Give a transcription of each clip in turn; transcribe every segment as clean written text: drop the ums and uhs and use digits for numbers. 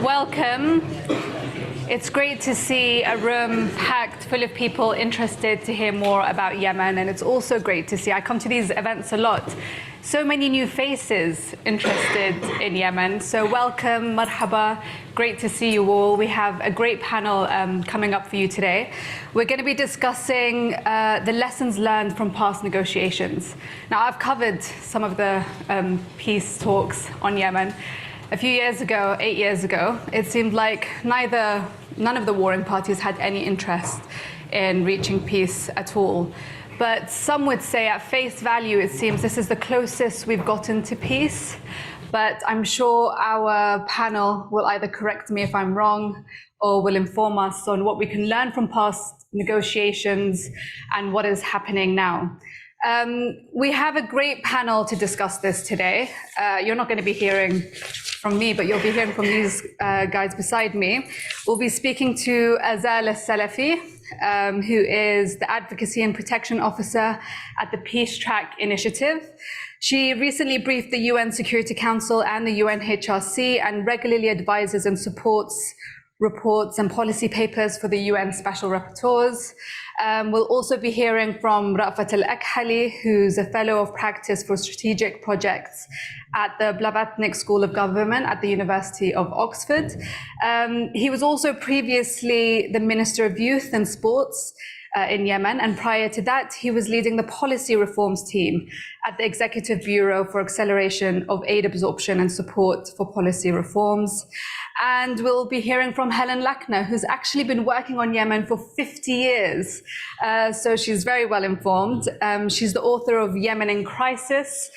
welcome. It's great to see a room packed full of people interested to hear more about Yemen, and it's also great to see, I come to these events a lot, so many new faces interested in Yemen. So welcome, marhaba, great to see you all. We have a great panel coming up for you today. We're going to be discussing the lessons learned from past negotiations. Now, I've covered some of the peace talks on Yemen. A few years ago, 8 years ago, it seemed like none of the warring parties had any interest in reaching peace at all. But some would say at face value, it seems this is the closest we've gotten to peace. But I'm sure our panel will either correct me if I'm wrong or will inform us on what we can learn from past negotiations and what is happening now. We have a great panel to discuss this today. You're not going to be hearing from me, but you'll be hearing from these guys beside me. We'll be speaking to Azal Al-Salafi, who is the Advocacy and Protection Officer at the Peace Track Initiative. She recently briefed the UN Security Council and the UNHRC and regularly advises and supports reports and policy papers for the UN Special Rapporteurs. We'll also be hearing from Rafat Al-Akhali, who's a Fellow of Practice for Strategic Projects at the Blavatnik School of Government at the University of Oxford. He was also previously the Minister of Youth and Sports in Yemen, and prior to that, he was leading the policy reforms team at the Executive Bureau for Acceleration of Aid Absorption and Support for Policy Reforms. And we'll be hearing from Helen Lackner, who's actually been working on Yemen for 50 years. So she's very well informed. She's the author of Yemen in Crisis,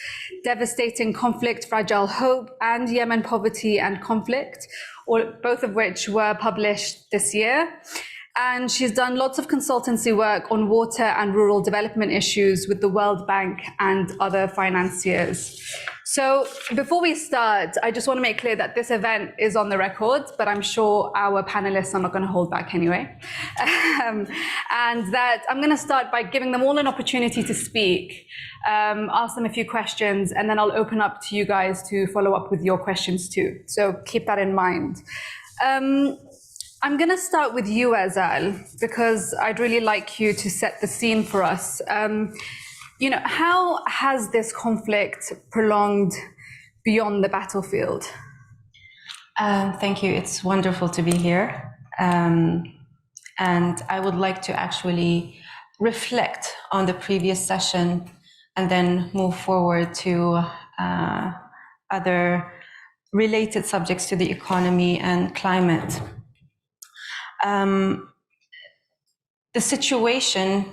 Devastating Conflict, Fragile Hope, and Yemen Poverty and Conflict, both of which were published this year. And she's done lots of consultancy work on water and rural development issues with the World Bank and other financiers. So before we start, I just want to make clear that this event is on the record, but I'm sure our panelists are not going to hold back anyway. And that I'm going to start by giving them all an opportunity to speak, ask them a few questions, and then I'll open up to you guys to follow up with your questions too. So keep that in mind. I'm going to start with you, Azal, because I'd really like you to set the scene for us. How has this conflict prolonged beyond the battlefield? Thank you. It's wonderful to be here. And I would like to actually reflect on the previous session and then move forward to other related subjects to the economy and climate. The situation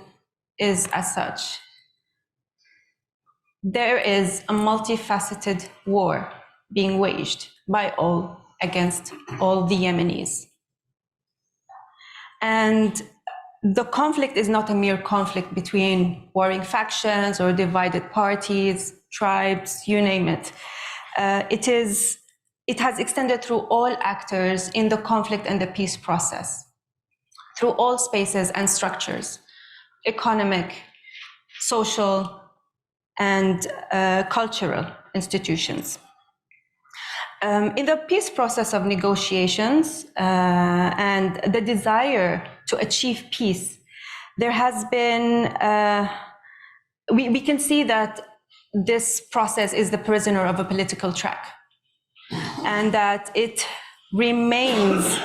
is as such. There is a multifaceted war being waged by all against all the Yemenis. And the conflict is not a mere conflict between warring factions or divided parties, tribes, you name it. It has extended through all actors in the conflict and the peace process, through all spaces and structures, economic, social, and cultural institutions. In the peace process of negotiations and the desire to achieve peace, there has been, we can see that this process is the prisoner of a political track, and that it remains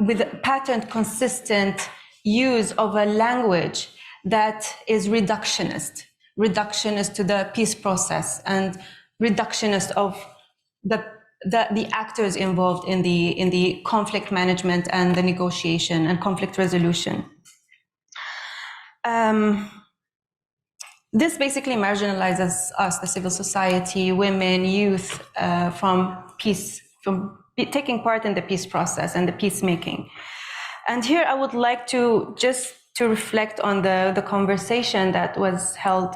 with patterned, consistent use of a language that is reductionist to the peace process and reductionist of the actors involved in the conflict management and the negotiation and conflict resolution. This basically marginalizes us, the civil society, women, youth, from taking part in the peace process and the peacemaking. And here I would like to just to reflect on the conversation that was held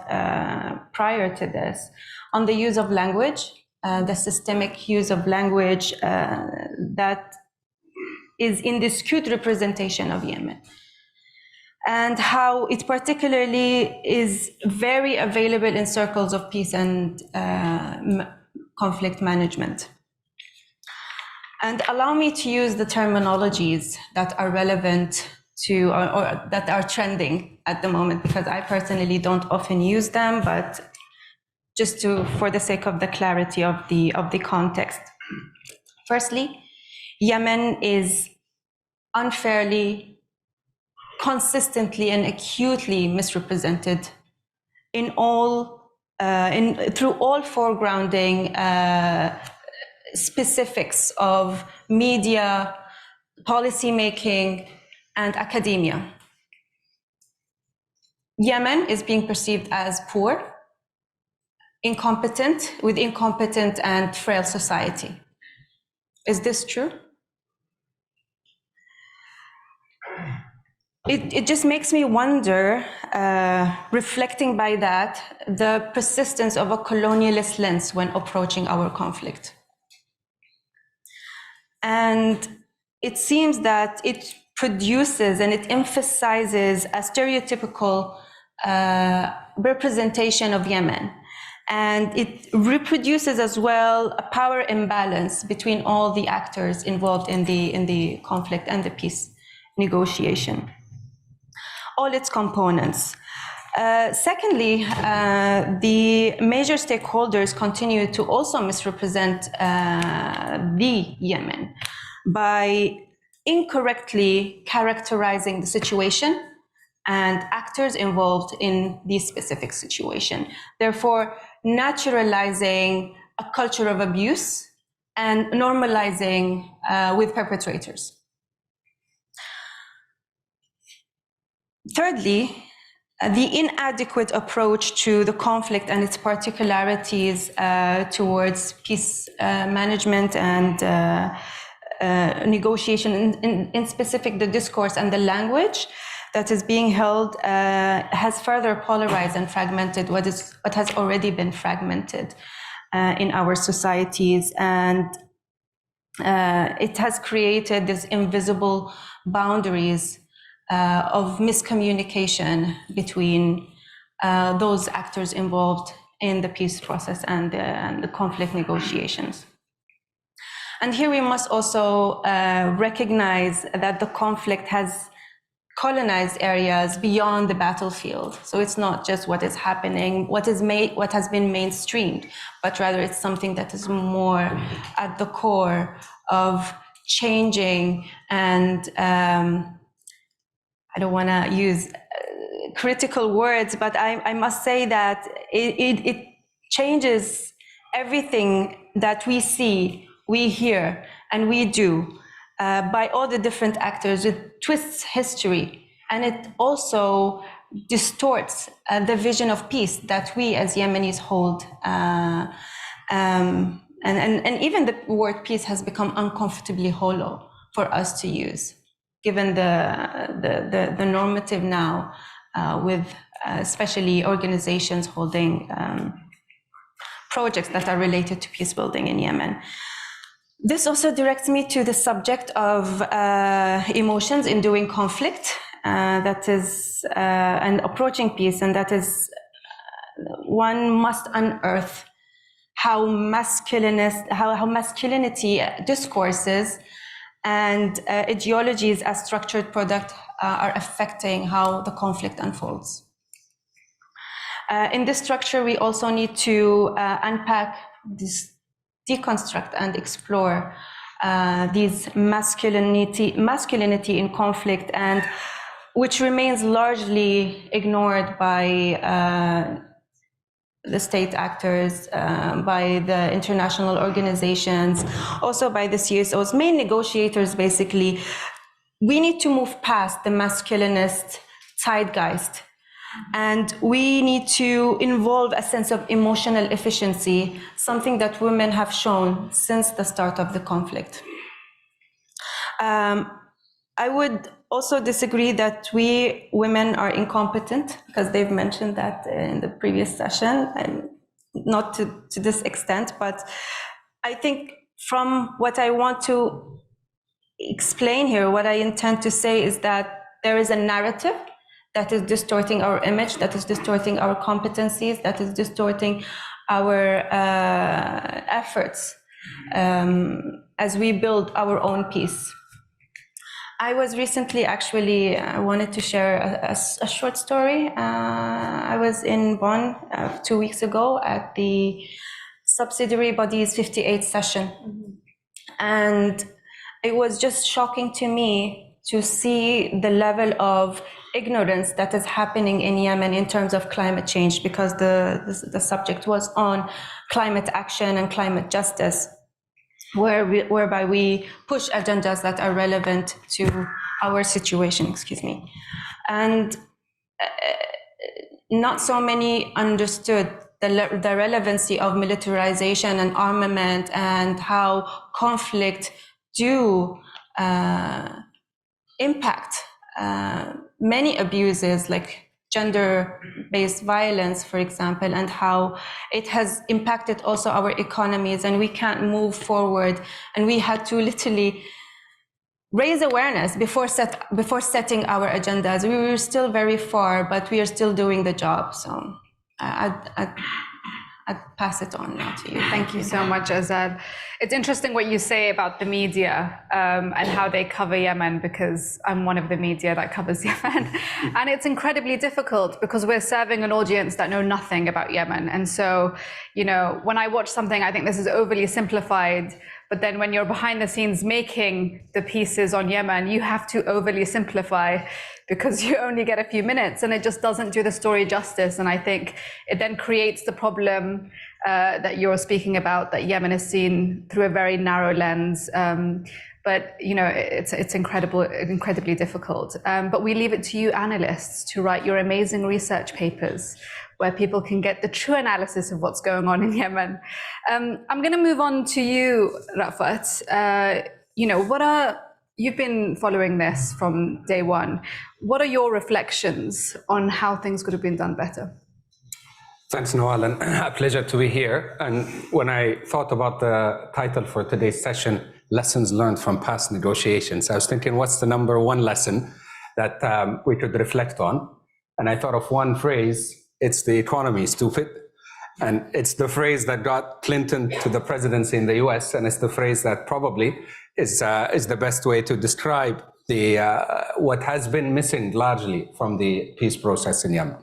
prior to this, on the use of language, the systemic use of language that is in the skewed representation of Yemen, and how it particularly is very available in circles of peace and conflict management. And allow me to use the terminologies that are relevant to, or that are trending at the moment, because I personally don't often use them, but just for the sake of the clarity of the context. Firstly, Yemen is unfairly, consistently, and acutely misrepresented in all, through all foregrounding specifics of media, policymaking, and academia. Yemen is being perceived as poor, incompetent, with incompetent and frail society. Is this true? It just makes me wonder, reflecting by that, the persistence of a colonialist lens when approaching our conflict. And it seems that it produces and it emphasizes a stereotypical representation of Yemen. And it reproduces as well a power imbalance between all the actors involved in the conflict and the peace negotiation, all its components. Secondly, the major stakeholders continue to also misrepresent the Yemen by incorrectly characterizing the situation and actors involved in this specific situation. Therefore, naturalizing a culture of abuse and normalizing with perpetrators. Thirdly, the inadequate approach to the conflict and its particularities towards peace management and negotiation, in specific the discourse and the language that is being held has further polarized and fragmented what has already been fragmented in our societies, and it has created these invisible boundaries of miscommunication between those actors involved in the peace process and the conflict negotiations. And here we must also recognize that the conflict has colonized areas beyond the battlefield. So it's not just what is happening, what has been mainstreamed, but rather it's something that is more at the core of changing and I don't want to use critical words, but I must say that it changes everything that we see, we hear, and we do by all the different actors. It twists history, and it also distorts the vision of peace that we as Yemenis hold. And even the word peace has become uncomfortably hollow for us to use, given the normative now with especially organizations holding projects that are related to peace building in Yemen. This also directs me to the subject of emotions in doing conflict, that is, and approaching peace, and that is, one must unearth how masculinity discourses and ideologies as structured product are affecting how the conflict unfolds. In this structure, we also need to unpack this, deconstruct and explore these masculinity in conflict, and which remains largely ignored by the state actors, by the international organizations, also by the CSOs, main negotiators. Basically, we need to move past the masculinist zeitgeist, and we need to involve a sense of emotional efficiency, something that women have shown since the start of the conflict. I would also disagree that we women are incompetent, because they've mentioned that in the previous session, and not to this extent, but I think from what I want to explain here, what I intend to say is that there is a narrative that is distorting our image, that is distorting our competencies, that is distorting our efforts as we build our own peace. I was recently actually wanted to share a short story. I was in Bonn 2 weeks ago at the Subsidiary Bodies 58th session. And it was just shocking to me to see the level of ignorance that is happening in Yemen in terms of climate change, because the subject was on climate action and climate justice, whereby we push agendas that are relevant to our situation, And not so many understood the relevancy of militarization and armament and how conflict do impact many abuses like gender-based violence, for example, and how it has impacted also our economies, and we can't move forward. And we had to literally raise awareness before setting our agendas. We were still very far, but we are still doing the job. So I'd pass it on now to you. Thank you so much, Azal. It's interesting what you say about the media and how they cover Yemen, because I'm one of the media that covers Yemen. And it's incredibly difficult because we're serving an audience that know nothing about Yemen. And so, you know, when I watch something, I think this is overly simplified. But then when you're behind the scenes making the pieces on Yemen, you have to overly simplify because you only get a few minutes, and it just doesn't do the story justice. And I think it then creates the problem that you're speaking about, that Yemen is seen through a very narrow lens. But you know, it's incredibly difficult. But we leave it to you analysts to write your amazing research papers where people can get the true analysis of what's going on in Yemen. I'm going to move on to you, Rafat. You know, you've been following this from day one. What are your reflections on how things could have been done better? Thanks, Nawal, and a pleasure to be here. And when I thought about the title for today's session, Lessons Learned from Past Negotiations, I was thinking, what's the number one lesson that we could reflect on? And I thought of one phrase: it's the economy, stupid. And it's the phrase that got Clinton to the presidency in the US, and it's the phrase that probably is the best way to describe what has been missing largely from the peace process in Yemen.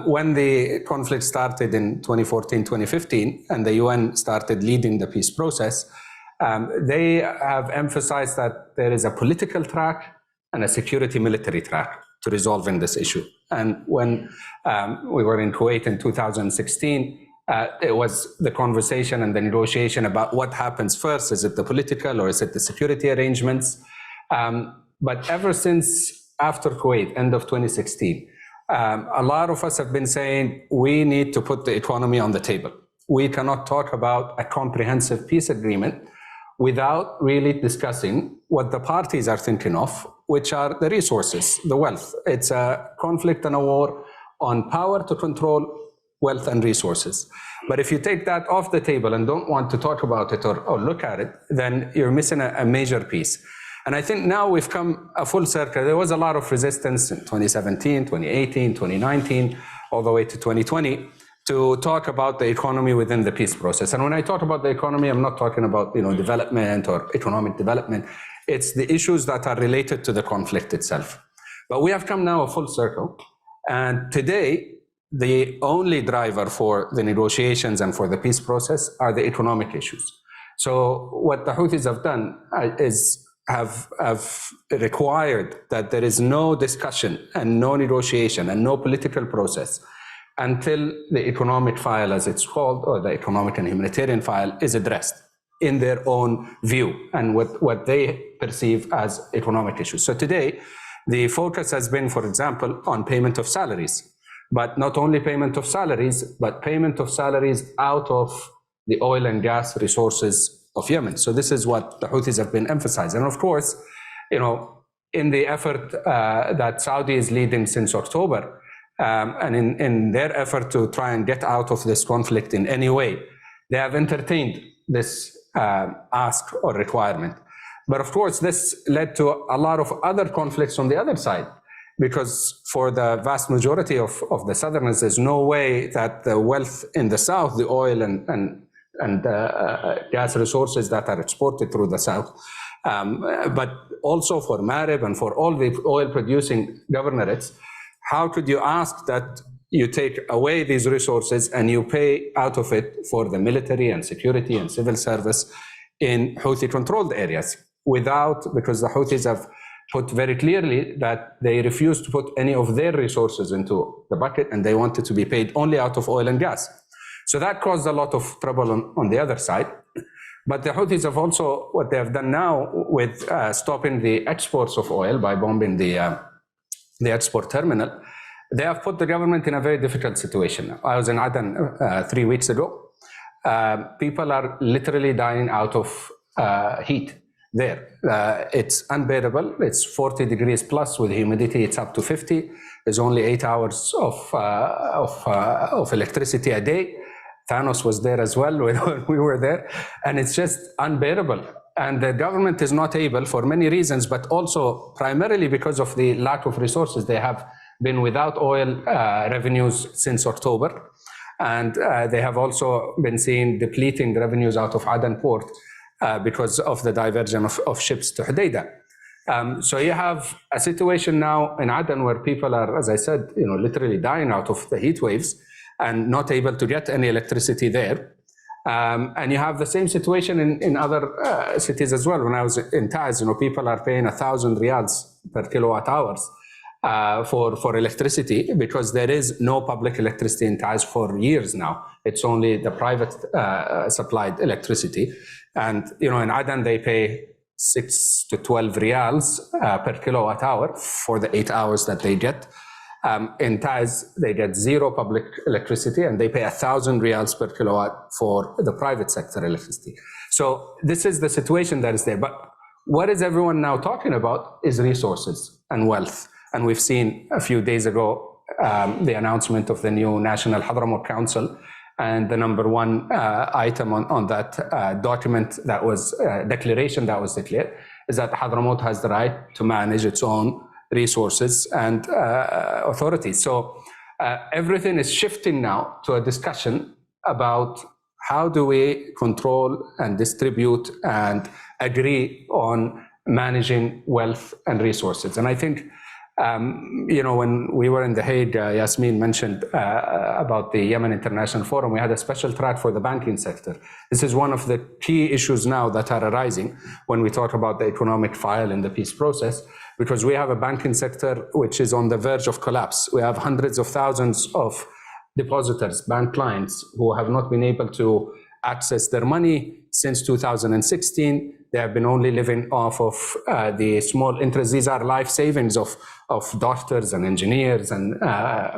When the conflict started in 2014, 2015, and the UN started leading the peace process, they have emphasized that there is a political track and a security military track to resolving this issue. And when we were in Kuwait in 2016, it was the conversation and the negotiation about what happens first. Is it the political or is it the security arrangements? But ever since after Kuwait, end of 2016, a lot of us have been saying we need to put the economy on the table. We cannot talk about a comprehensive peace agreement without really discussing what the parties are thinking of, which are the resources, the wealth. It's a conflict and a war on power to control wealth and resources. But if you take that off the table and don't want to talk about it or look at it, then you're missing a major piece. And I think now we've come a full circle. There was a lot of resistance in 2017, 2018, 2019, all the way to 2020, to talk about the economy within the peace process. And when I talk about the economy, I'm not talking about, you know, development or economic development. It's the issues that are related to the conflict itself. But we have come now a full circle. And today, the only driver for the negotiations and for the peace process are the economic issues. So what the Houthis have done is have required that there is no discussion and no negotiation and no political process until the economic file, as it's called, or the economic and humanitarian file, is addressed in their own view and what they perceive as economic issues. So today, the focus has been, for example, on payment of salaries. But not only payment of salaries, but payment of salaries out of the oil and gas resources of Yemen. So this is what the Houthis have been emphasizing. And of course, you know, in the effort that Saudi is leading since October, and in their effort to try and get out of this conflict in any way, they have entertained this ask or requirement. But of course, this led to a lot of other conflicts on the other side, because for the vast majority of the Southerners, there's no way that the wealth in the south, the oil and and gas resources that are exported through the south, but also for Marib and for all the oil-producing governorates. How could you ask that you take away these resources and you pay out of it for the military and security and civil service in Houthi-controlled areas because the Houthis have put very clearly that they refuse to put any of their resources into the bucket, and they wanted to be paid only out of oil and gas. So that caused a lot of trouble on the other side. But the Houthis have also, what they have done now with stopping the exports of oil by bombing the export terminal, they have put the government in a very difficult situation. I was in Aden 3 weeks ago. People are literally dying out of heat there. It's unbearable. It's 40 degrees plus with humidity. It's up to 50. There's only 8 hours of electricity a day. Thanos was there as well when we were there. And it's just unbearable. And the government is not able, for many reasons, but also primarily because of the lack of resources. They have been without oil revenues since October. And they have also been seeing depleting revenues out of Aden port because of the diversion of ships to Hodeidah. So you have a situation now in Aden where people are, as I said, literally dying out of the heat waves and not able to get any electricity there. And you have the same situation in other cities as well. When I was in Taiz, people are paying 1,000 riyals per kilowatt hours for electricity because there is no public electricity in Taiz for years now. It's only the private supplied electricity. And in Aden they pay 6 to 12 riyals per kilowatt hour for the 8 hours that they get. In Taiz, they get zero public electricity and they pay 1,000 riyals per kilowatt for the private sector electricity. So this is the situation that is there. But what is everyone now talking about is resources and wealth. And we've seen a few days ago the announcement of the new National Hadramaut Council, and the number one item on that document that was declaration that was declared is that Hadramaut has the right to manage its own resources and authorities. So everything is shifting now to a discussion about how do we control and distribute and agree on managing wealth and resources. And I think when we were in The Hague, Yasmin mentioned about the Yemen International Forum. We had a special track for the banking sector. This is one of the key issues now that are arising when we talk about the economic file in the peace process, because we have a banking sector which is on the verge of collapse. We have hundreds of thousands of depositors, bank clients, who have not been able to access their money since 2016. They have been only living off of the small interest. These are life savings of doctors and engineers and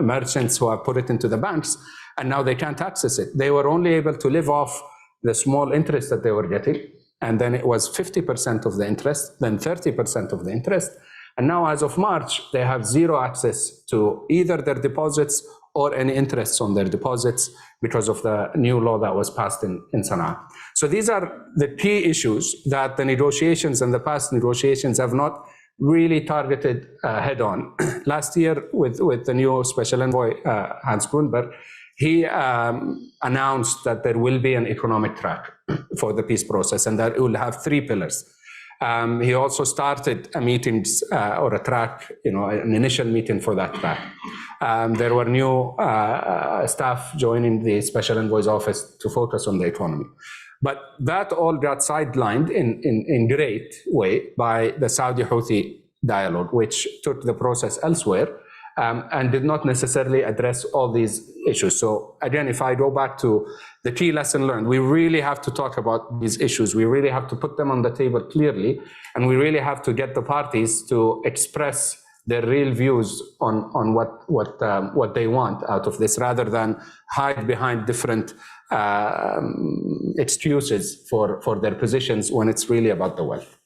merchants who have put it into the banks, and now they can't access it. They were only able to live off the small interest that they were getting, and then it was 50% of the interest, then 30% of the interest. And now, as of March, they have zero access to either their deposits or any interests on their deposits because of the new law that was passed in Sana'a. So these are the key issues that the negotiations and the past negotiations have not really targeted head on. Last year, with the new Special Envoy, Hans Grunberg, he announced that there will be an economic track for the peace process and that it will have 3 pillars. He also started a meetings or a track, an initial meeting for that track. There were new staff joining the Special Envoy's office to focus on the economy. But that all got sidelined in great way by the Saudi-Houthi dialogue, which took the process elsewhere and did not necessarily address all these issues. So again, if I go back to the key lesson learned, we really have to talk about these issues. We really have to put them on the table clearly, and we really have to get the parties to express their real views on what they want out of this, rather than hide behind different excuses for their positions when it's really about the wealth.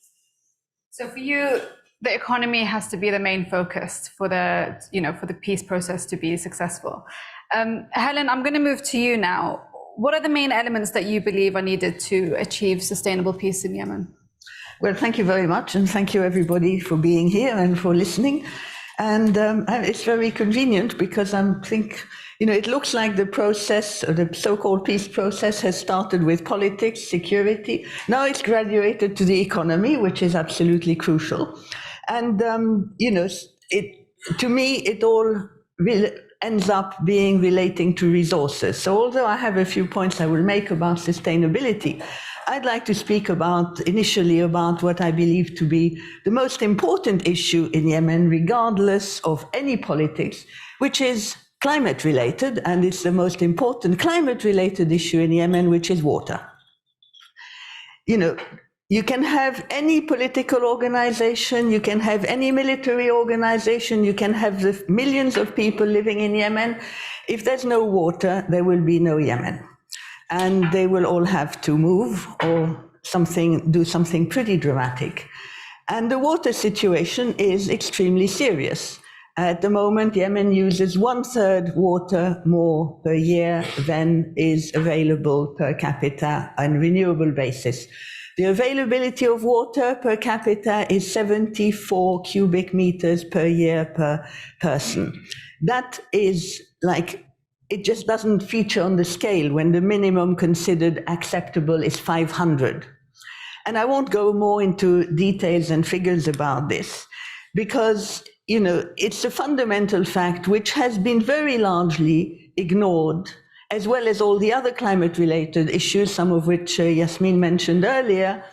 So for you, the economy has to be the main focus for the peace process to be successful. Helen, I'm going to move to you now. What are the main elements that you believe are needed to achieve sustainable peace in Yemen? Well, thank you very much, and thank you everybody for being here and for listening. And it's very convenient because I think It looks like the process, or the so-called peace process, has started with politics, security. Now it's graduated to the economy, which is absolutely crucial. And, to me, it all ends up being relating to resources. So although I have a few points I will make about sustainability, I'd like to speak initially about what I believe to be the most important issue in Yemen, regardless of any politics, which is climate related, and it's the most important climate related issue in Yemen, which is water. You can have any political organization, you can have any military organization, you can have the millions of people living in Yemen. If there's no water, there will be no Yemen. And they will all have to move or do something pretty dramatic. And the water situation is extremely serious. At the moment, Yemen uses 1/3 water more per year than is available per capita on a renewable basis. The availability of water per capita is 74 cubic meters per year per person. That is it just doesn't feature on the scale when the minimum considered acceptable is 500. And I won't go more into details and figures about this because, it's a fundamental fact which has been very largely ignored, as well as all the other climate-related issues, some of which Yasmin mentioned earlier,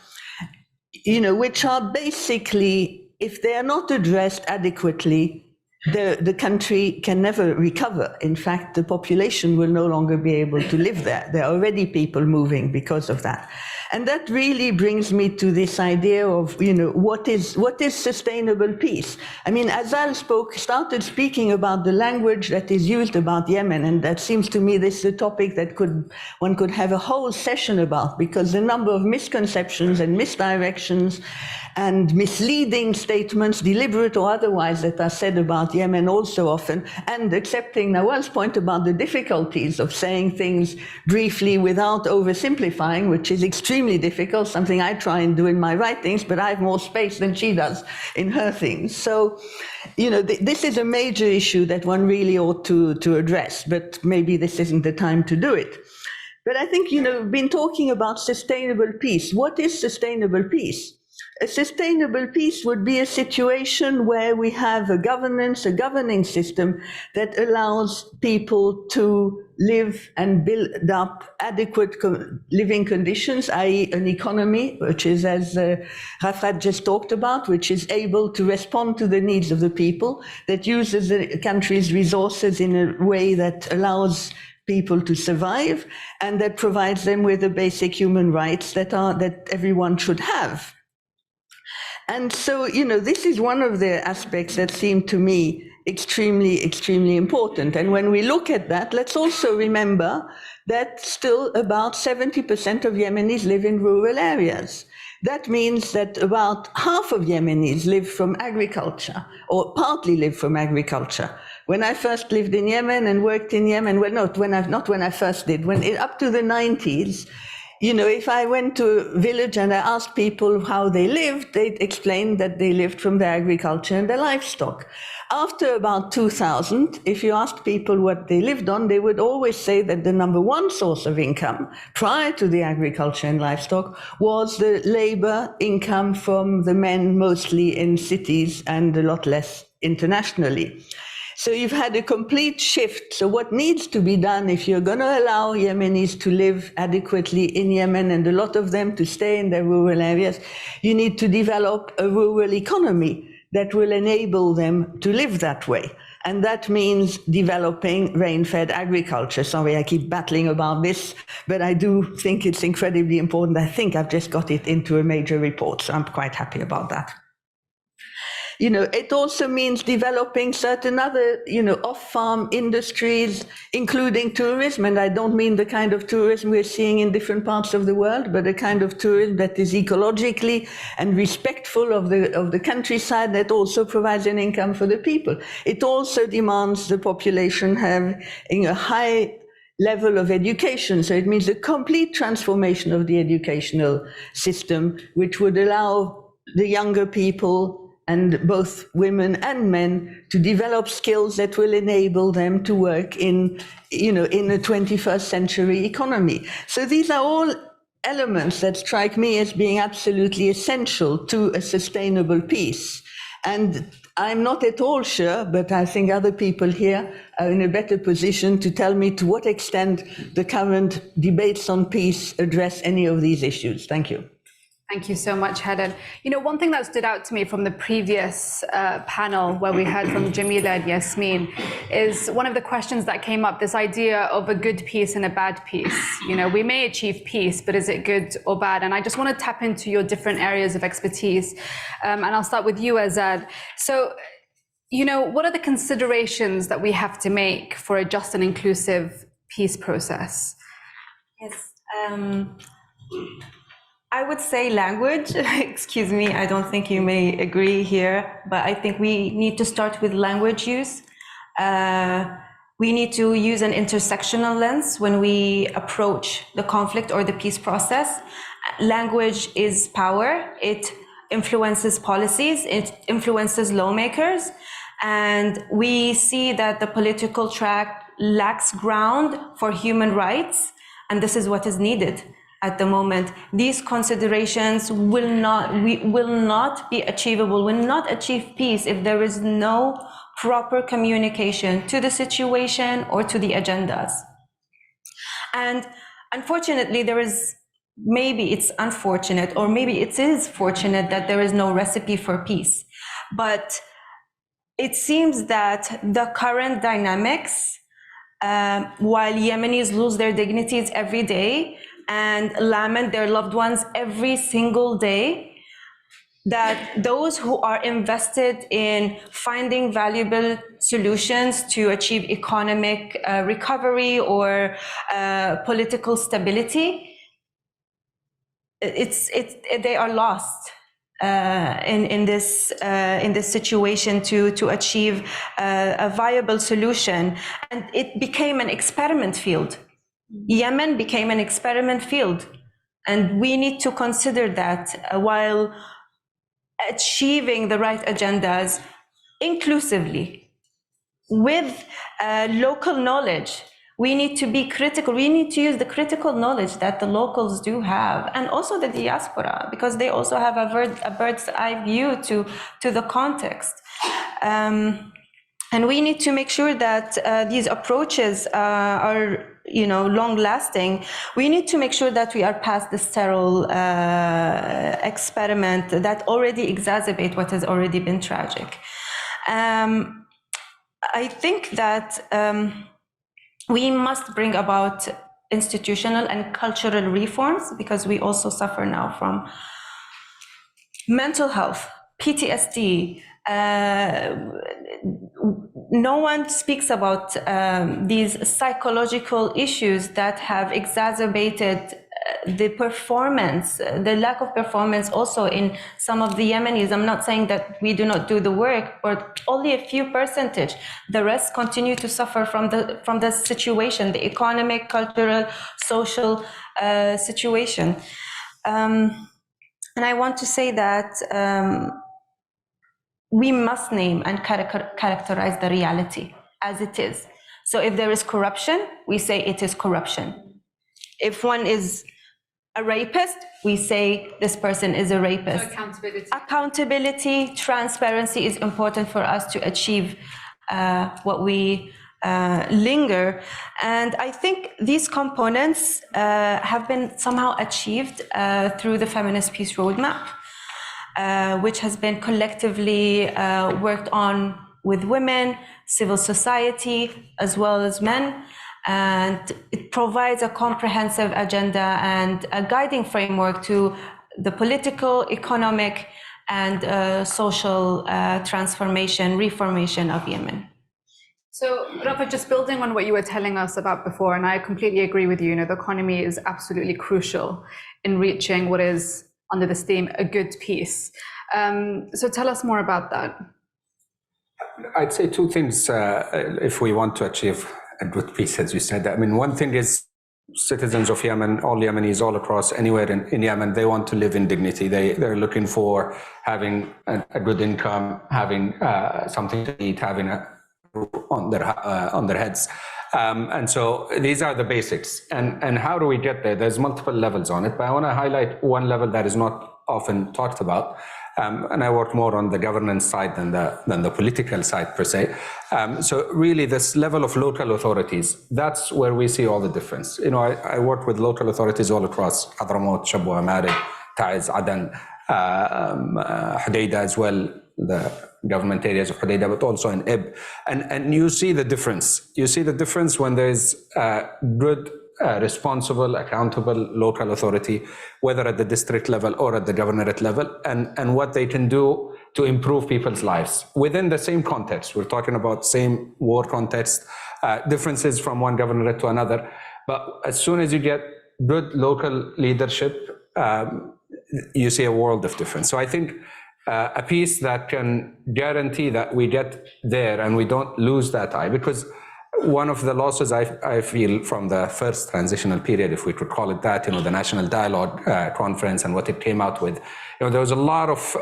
which are basically, if they are not addressed adequately, the country can never recover. In fact, the population will no longer be able to live there. There are already people moving because of that. And that really brings me to this idea of, what is sustainable peace? I mean, Azal started speaking about the language that is used about Yemen, and that seems to me this is a topic that one could have a whole session about, because the number of misconceptions and misdirections and misleading statements, deliberate or otherwise, that are said about Yemen also often, and accepting Nawal's point about the difficulties of saying things briefly without oversimplifying, which is extremely difficult, something I try and do in my writings, but I have more space than she does in her things. So, this is a major issue that one really ought to address, but maybe this isn't the time to do it. But I think, we've been talking about sustainable peace. What is sustainable peace? A sustainable peace would be a situation where we have a governing system that allows people to live and build up adequate living conditions, i.e. an economy, which is, as Rafat just talked about, which is able to respond to the needs of the people, that uses the country's resources in a way that allows people to survive, and that provides them with the basic human rights that everyone should have. And so, this is one of the aspects that seem to me extremely, extremely important. And when we look at that, let's also remember that still about 70% of Yemenis live in rural areas. That means that about half of Yemenis live from agriculture, or partly live from agriculture. When I first lived in Yemen and worked in Yemen, up to the 90s, if I went to a village and I asked people how they lived, they'd explain that they lived from their agriculture and their livestock. After about 2000, if you asked people what they lived on, they would always say that the number one source of income prior to the agriculture and livestock was the labor income from the men, mostly in cities and a lot less internationally. So you've had a complete shift. So what needs to be done if you're going to allow Yemenis to live adequately in Yemen, and a lot of them to stay in their rural areas, you need to develop a rural economy that will enable them to live that way. And that means developing rain-fed agriculture. Sorry, I keep battling about this, but I do think it's incredibly important. I think I've just got it into a major report, so I'm quite happy about that. It also means developing certain other, off-farm industries, including tourism. And I don't mean the kind of tourism we're seeing in different parts of the world, but a kind of tourism that is ecologically and respectful of the countryside, that also provides an income for the people. It also demands the population have a high level of education. So it means a complete transformation of the educational system, which would allow the younger people and both women and men to develop skills that will enable them to work in a 21st century economy. So these are all elements that strike me as being absolutely essential to a sustainable peace. And I'm not at all sure, but I think other people here are in a better position to tell me to what extent the current debates on peace address any of these issues. Thank you. Thank you so much, Helen. One thing that stood out to me from the previous panel where we heard from Jamila and Yasmin is one of the questions that came up, this idea of a good peace and a bad peace. We may achieve peace, but is it good or bad? And I just want to tap into your different areas of expertise. And I'll start with you, Azal. So, what are the considerations that we have to make for a just and inclusive peace process? Yes. I would say language. Excuse me, I don't think you may agree here, but I think we need to start with language use. We need to use an intersectional lens when we approach the conflict or the peace process. Language is power. It influences policies. It influences lawmakers. And we see that the political track lacks ground for human rights. And this is what is needed at the moment. These considerations will not be achievable, will not achieve peace if there is no proper communication to the situation or to the agendas. And unfortunately, maybe it's unfortunate, or maybe it is fortunate that there is no recipe for peace. But it seems that the current dynamics, while Yemenis lose their dignities every day, and lament their loved ones every single day, that those who are invested in finding valuable solutions to achieve economic recovery or political stability, they are lost in this situation to achieve a viable solution, and it became an experiment field. Yemen became an experiment field, and we need to consider that while achieving the right agendas inclusively with local knowledge. We need to be critical. We need to use the critical knowledge that the locals do have, and also the diaspora, because they also have a bird's eye view to the context. And we need to make sure that these approaches are long-lasting. We need to make sure that we are past the sterile experiment that already exacerbate what has already been tragic. I think that we must bring about institutional and cultural reforms, because we also suffer now from mental health, PTSD. No one speaks about these psychological issues that have exacerbated the performance, the lack of performance also in some of the Yemenis. I'm not saying that we do not do the work, but only a few percentage. The rest continue to suffer from the situation, the economic, cultural, social situation. And I want to say that we must name and characterize the reality as it is. So if there is corruption, we say it is corruption. If one is a rapist, we say this person is a rapist. So accountability, transparency is important for us to achieve what we linger. And I think these components have been somehow achieved through the Feminist Peace Roadmap, which has been collectively worked on with women, civil society, as well as men. And it provides a comprehensive agenda and a guiding framework to the political, economic, and social transformation, reformation of Yemen. So, Rafat, just building on what you were telling us about before, and I completely agree with you, the economy is absolutely crucial in reaching what is, under this theme, a good peace. So tell us more about that. I'd say two things if we want to achieve a good peace, as you said. I mean, one thing is citizens of Yemen, all Yemenis all across anywhere in Yemen, they want to live in dignity. They're looking for having a good income, having something to eat, having a roof on their heads. And so these are the basics. And how do we get there? There's multiple levels on it, but I want to highlight one level that is not often talked about. And I work more on the governance side than the political side per se. So really this level of local authorities, that's where we see all the difference. You know, I work with local authorities all across Hadramaut, Shabwa, Marib, Taiz, Aden, Hodeidah as well, the government areas of Hodeidah, but also in Ib. And you see the difference. You see the difference when there's good, responsible, accountable local authority, whether at the district level or at the governorate level, and what they can do to improve people's lives within the same context. We're talking about same war context, differences from one governorate to another. But as soon as you get good local leadership, you see a world of difference. So I think a piece that can guarantee that we get there and we don't lose that eye, because one of the losses I feel from the first transitional period, if we could call it that, the National Dialogue Conference and what it came out with, there was a lot of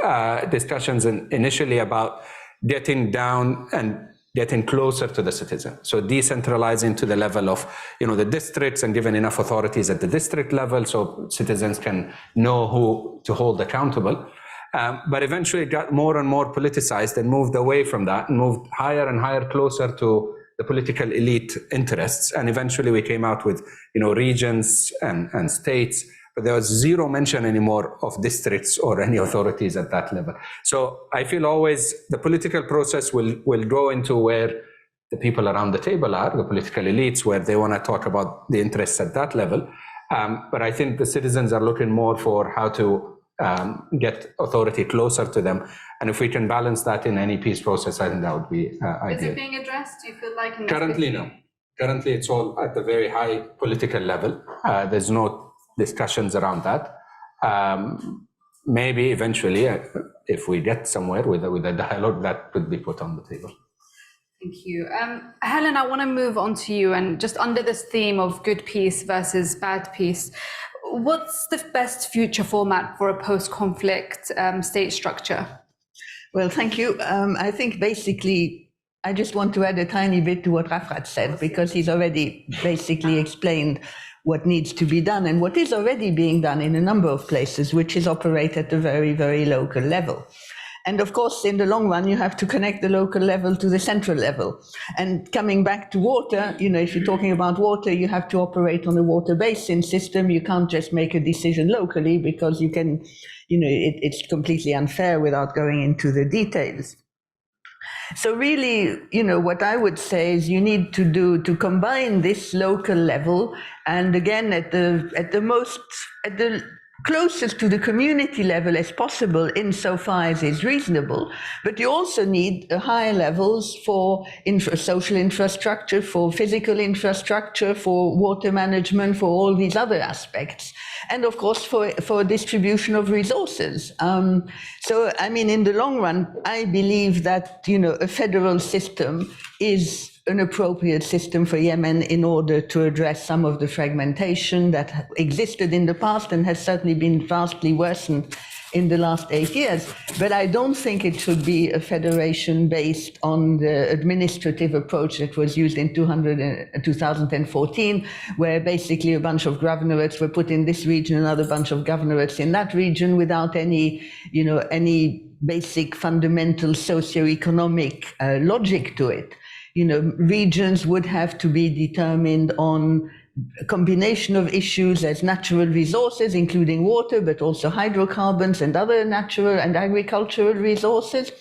discussions initially about getting down and getting closer to the citizen. So decentralizing to the level of, the districts and giving enough authorities at the district level so citizens can know who to hold accountable. But eventually it got more and more politicized and moved away from that and moved higher and higher closer to the political elite interests. And eventually we came out with, regions and states, but there was zero mention anymore of districts or any authorities at that level. So I feel always the political process will go into where the people around the table are, the political elites, where they want to talk about the interests at that level. But I think the citizens are looking more for how to get authority closer to them. And if we can balance that in any peace process, I think that would be ideal. Is it being addressed, do you feel like? Currently, no. Currently, it's all at the very high political level. There's no discussions around that. Maybe eventually, if we get somewhere with a dialogue, that could be put on the table. Thank you. Helen, I want to move on to you, and just under this theme of good peace versus bad peace, what's the best future format for a post-conflict state structure? Well, thank you. I think basically, I just want to add a tiny bit to what Rafat said, because he's already basically explained what needs to be done and what is already being done in a number of places, which is operate at a very, very local level. And of course, in the long run, you have to connect the local level to the central level. And coming back to water, if you're talking about water, you have to operate on a water basin system. You can't just make a decision locally, because you can, it's completely unfair without going into the details. So really, what I would say is you need to combine this local level, and again, at the closest to the community level as possible, insofar as is reasonable, but you also need higher levels for social infrastructure, for physical infrastructure, for water management, for all these other aspects, and of course for distribution of resources. So, I mean, in the long run, I believe that, a federal system is an appropriate system for Yemen in order to address some of the fragmentation that existed in the past and has certainly been vastly worsened in the last 8 years. But I don't think it should be a federation based on the administrative approach that was used in 2014, where basically a bunch of governorates were put in this region, another bunch of governorates in that region, without any basic fundamental socioeconomic logic to it. Regions would have to be determined on a combination of issues as natural resources, including water, but also hydrocarbons and other natural and agricultural resources,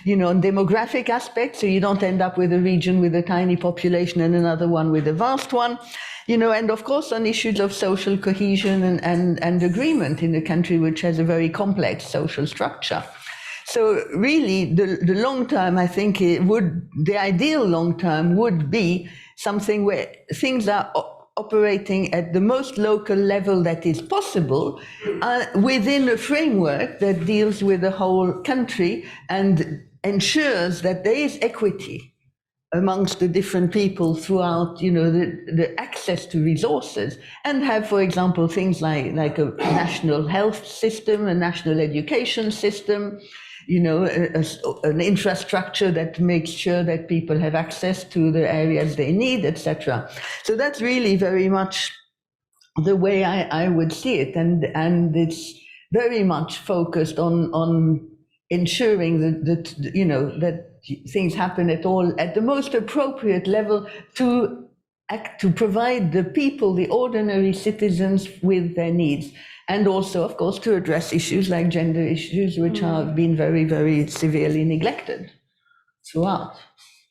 on demographic aspects, so you don't end up with a region with a tiny population and another one with a vast one, and of course on issues of social cohesion and agreement in a country which has a very complex social structure. So really, the long term, I think the ideal long term would be something where things are operating at the most local level that is possible, within a framework that deals with the whole country and ensures that there is equity amongst the different people throughout, you know, the access to resources, and have, for example, things like a national health system, a national education system, you know, an infrastructure that makes sure that people have access to the areas they need, etc. So that's really very much the way I would see it, and it's very much focused on ensuring that you know, that things happen at the most appropriate level to provide the people, the ordinary citizens, with their needs, and also, of course, to address issues like gender issues, which have been very, very severely neglected throughout,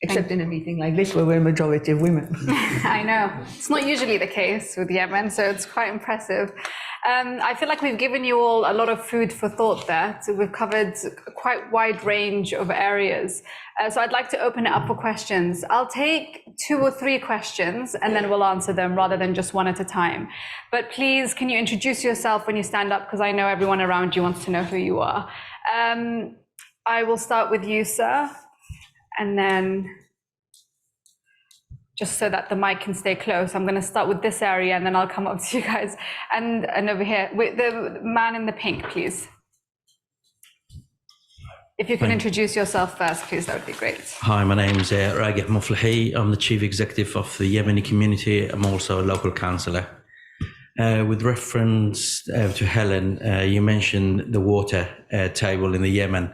except in a meeting like this where we're a majority of women. I know. It's not usually the case with Yemen, so it's quite impressive. I feel like we've given you all a lot of food for thought there. So we've covered a quite wide range of areas. So I'd like to open it up for questions. I'll take 2 or 3 questions and then we'll answer them rather than just one at a time. But please, can you introduce yourself when you stand up? Because I know everyone around you wants to know who you are. I will start with you, sir. And then, just so that the mic can stay close, I'm going to start with this area and then I'll come up to you guys. And over here, with the man in the pink, please. If you can introduce yourself first, please, that would be great. Hi, my name's Rageh Muflahi. I'm the Chief Executive of the Yemeni community. I'm also a local councillor. With reference to Helen, you mentioned the water table in the Yemen.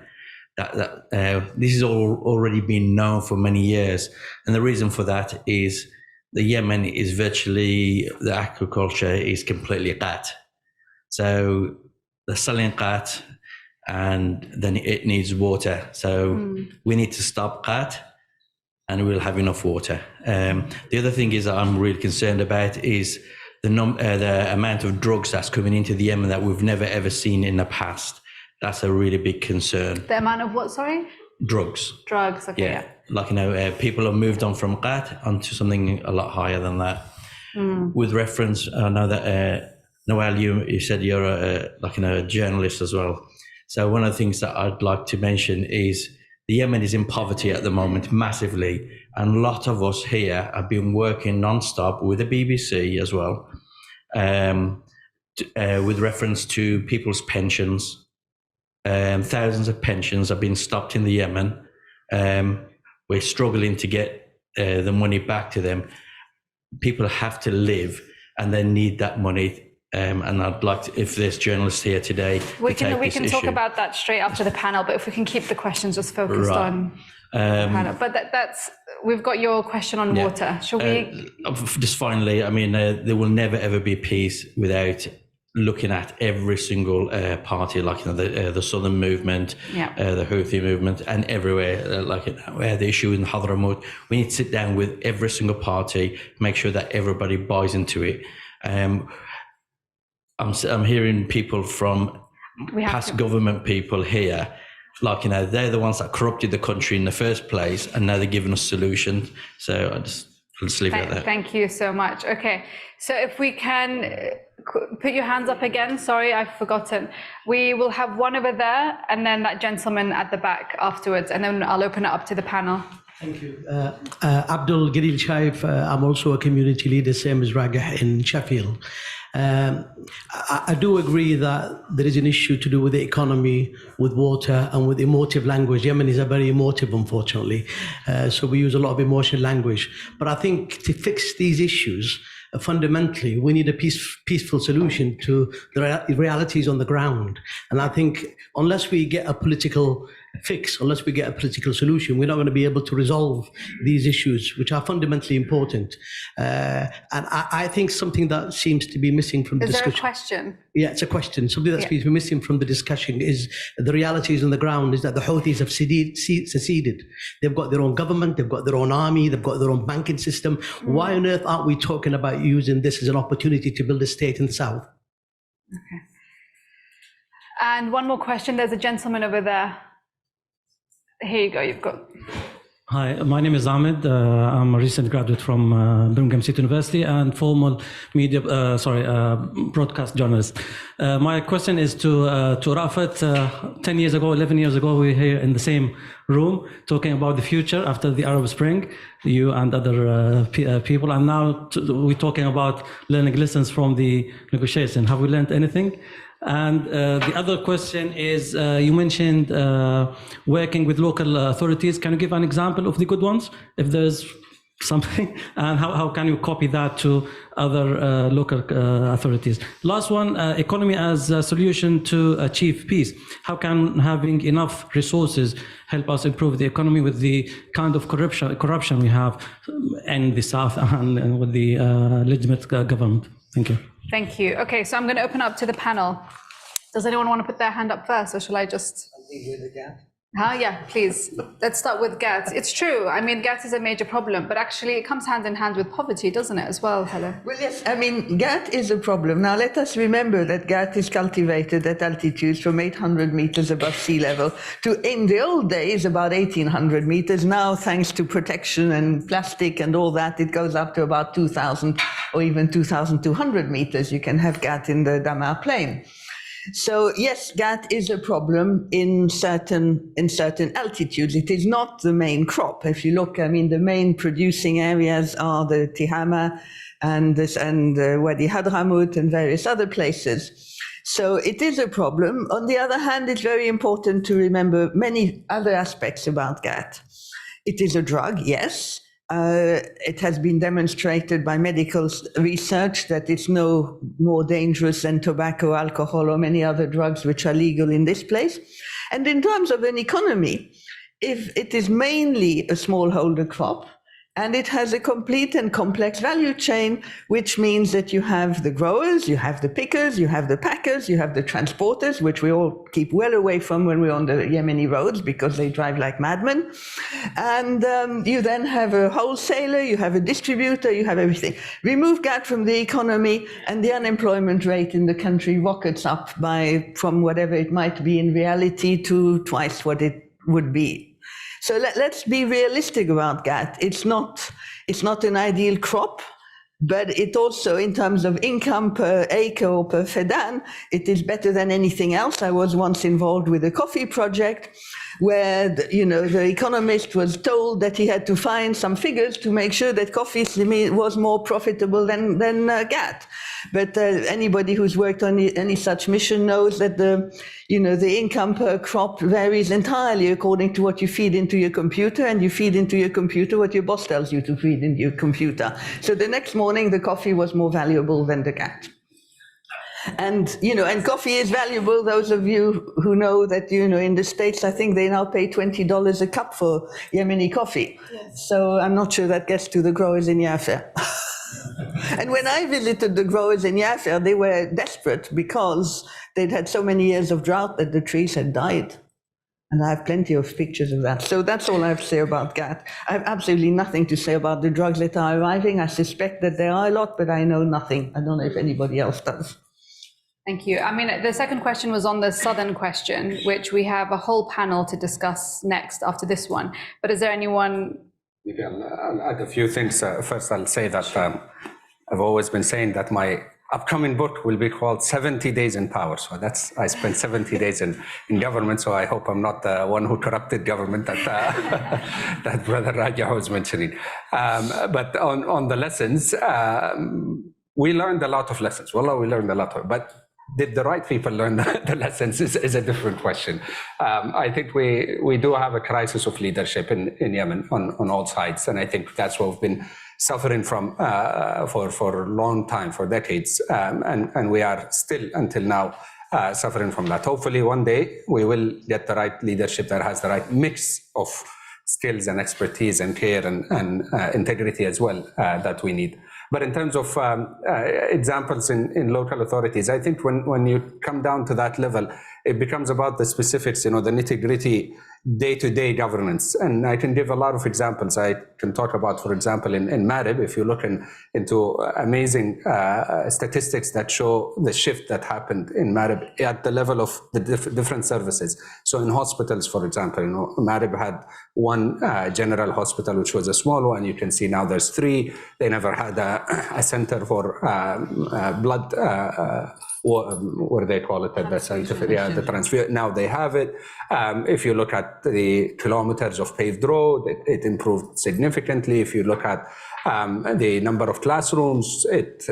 This has already been known for many years, and the reason for that is the Yemen is virtually, the agriculture is completely qat. So they're selling qat, and then it needs water. So we need to stop qat, and we'll have enough water. The other thing is that I'm really concerned about is the amount of drugs that's coming into the Yemen that we've never ever seen in the past. That's a really big concern. The amount of what, sorry? Drugs. Drugs, okay. Yeah. Like, you know, people have moved on from qat onto something a lot higher than that. With reference, I know that, Nawal, you said you're a journalist as well. So one of the things that I'd like to mention is the Yemen is in poverty at the moment, massively. And a lot of us here have been working non-stop with the BBC as well, with reference to people's pensions. Thousands of pensions have been stopped in the Yemen. We're struggling to get the money back to them. People have to live and they need that money. And I'd like to, if there's journalists here today, we can talk about that straight after the panel, but if we can keep the questions just focused on the panel. But that's, we've got your question on water. Shall we? Just finally, I mean, there will never ever be peace without looking at every single party, like, you know, the Southern movement, the Houthi movement, and everywhere, like, the issue in Hadramaut. We need to sit down with every single party, make sure that everybody buys into it. I'm hearing people from past government people here, like, you know, they're the ones that corrupted the country in the first place, and now they're giving us solutions. So let's leave it at that. Thank you so much. Okay, so if we can put your hands up again. Sorry, I've forgotten. We will have one over there, and then that gentleman at the back afterwards, and then I'll open it up to the panel. Thank you. Abdul Gadil Shaif, I'm also a community leader, same as Rageh in Sheffield. I do agree that there is an issue to do with the economy, with water, and with emotive language. Yemen is a very emotive, unfortunately. So we use a lot of emotional language. But I think to fix these issues, fundamentally, we need a peaceful solution to the realities on the ground. And I think unless we get a political fix, unless we get a political solution, we're not going to be able to resolve these issues, which are fundamentally important. And I think something that seems to be missing from the discussion. Is there a question? Yeah, it's a question. Something that seems to be missing from the discussion is the realities on the ground is that the Houthis have seceded. They've got their own government, they've got their own army, they've got their own banking system. Why on earth aren't we talking about using this as an opportunity to build a state in the south? Okay. And one more question. There's a gentleman over there. Here you go. You've got. Hi, my name is Ahmed. I'm a recent graduate from Birmingham City University and former media, broadcast journalist. My question is to Rafat. 10 years ago, 11 years ago, we were here in the same room talking about the future after the Arab Spring, you and other people, and now we're talking about learning lessons from the negotiation. Have we learned anything? And the other question is, you mentioned working with local authorities. Can you give an example of the good ones, if there's something? And how can you copy that to other local authorities? Last one, economy as a solution to achieve peace. How can having enough resources help us improve the economy with the kind of corruption we have in the South and with the legitimate government? Thank you. Thank you. Okay, so I'm going to open up to the panel. Does anyone want to put their hand up first, or shall I just? Yeah, please. Let's start with GAT. It's true. I mean, GAT is a major problem, but actually it comes hand in hand with poverty, doesn't it, as well, Helen? Well, yes. I mean, GAT is a problem. Now, let us remember that GAT is cultivated at altitudes from 800 meters above sea level to, in the old days, about 1,800 meters. Now, thanks to protection and plastic and all that, it goes up to about 2,000 or even 2,200 meters. You can have GAT in the Damar Plain. So yes, GAT is a problem in certain altitudes. It is not the main crop. If you look, I mean, the main producing areas are the Tihama and Wadi Hadramut and various other places. So it is a problem. On the other hand, it's very important to remember many other aspects about GAT. It is a drug, yes. It has been demonstrated by medical research that it's no more dangerous than tobacco, alcohol, or many other drugs which are legal in this place. And in terms of an economy, if it is mainly a smallholder crop, and it has a complete and complex value chain, which means that you have the growers, you have the pickers, you have the packers, you have the transporters, which we all keep well away from when we're on the Yemeni roads because they drive like madmen. And you then have a wholesaler, you have a distributor, you have everything. Remove GAT from the economy and the unemployment rate in the country rockets up from whatever it might be in reality to twice what it would be. So let's be realistic about GAT. It's not an ideal crop, but it also, in terms of income per acre or per fedan, it is better than anything else. I was once involved with a coffee project where the economist was told that he had to find some figures to make sure that coffee was more profitable than GAT. But anybody who's worked on any such mission knows that the income per crop varies entirely according to what you feed into your computer, and you feed into your computer what your boss tells you to feed into your computer. So the next morning, the coffee was more valuable than the GAT. And, and coffee is valuable. Those of you who know that, in the States, I think they now pay $20 a cup for Yemeni coffee. Yes. So I'm not sure that gets to the growers in Yafa. And when I visited the growers in Yafa, they were desperate because they'd had so many years of drought that the trees had died. And I have plenty of pictures of that. So that's all I have to say about GAT. I have absolutely nothing to say about the drugs that are arriving. I suspect that there are a lot, but I know nothing. I don't know if anybody else does. Thank you. I mean, the second question was on the southern question, which we have a whole panel to discuss next after this one. But is there anyone? Maybe I'll add a few things. First, I'll say that I've always been saying that my upcoming book will be called 70 Days in Power. So I spent 70 days in government, so I hope I'm not the one who corrupted government that Brother Raja was mentioning. But on the lessons, we learned a lot of lessons. Wallah, we learned a lot of, but did the right people learn the lessons is a different question. I think we do have a crisis of leadership in Yemen on all sides, and I think that's what we've been suffering from for a long time, for decades, and we are still until now suffering from that. Hopefully one day we will get the right leadership that has the right mix of skills and expertise and care and integrity as well that we need. But in terms of examples in local authorities, I think when you come down to that level, it becomes about the specifics, the nitty-gritty day-to-day governance. And I can give a lot of examples. I can talk about, for example, in Marib, if you look into amazing statistics that show the shift that happened in Marib at the level of the different services. So in hospitals, for example, Marib had one general hospital, which was a small one. You can see now there's 3. They never had a center for blood, what do they call it at the scientific? Yeah, the transfer. Now they have it. If you look at the kilometers of paved road, it improved significantly. If you look at the number of classrooms, it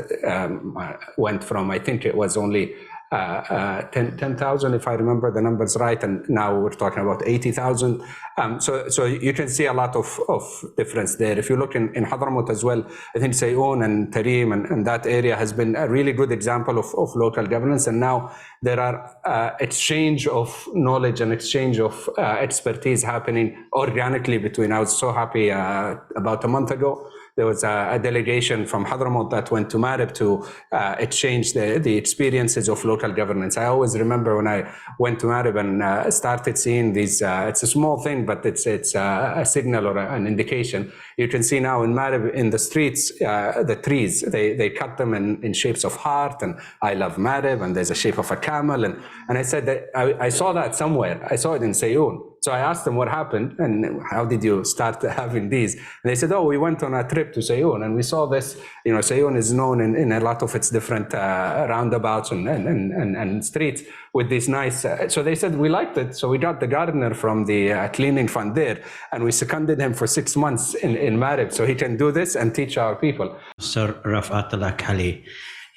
went from, I think it was only 10,000, if I remember the numbers right, and now we're talking about 80,000. So you can see a lot of difference there. If you look in Hadramaut as well, I think Sayoun and Tarim and that area has been a really good example of local governance, and now there are exchange of knowledge and exchange of expertise happening organically between. I was so happy about a month ago. There was a delegation from Hadramaut that went to Marib to exchange the experiences of local governance. I always remember when I went to Marib and started seeing these, it's a small thing, but it's a signal or an indication. You can see now in Marib, in the streets, the trees, they cut them in shapes of heart, and I love Marib, and there's a shape of a camel. And I said that I saw that somewhere. I saw it in Sayoun. So I asked them what happened and how did you start having these? And they said, oh, we went on a trip to Sayoun and we saw this. Sayoun is known in a lot of its different roundabouts and streets with these nice. So they said, we liked it. So we got the gardener from the cleaning fund there, and we seconded him for 6 months in Marib so he can do this and teach our people. Sir Rafat Al-Akhali,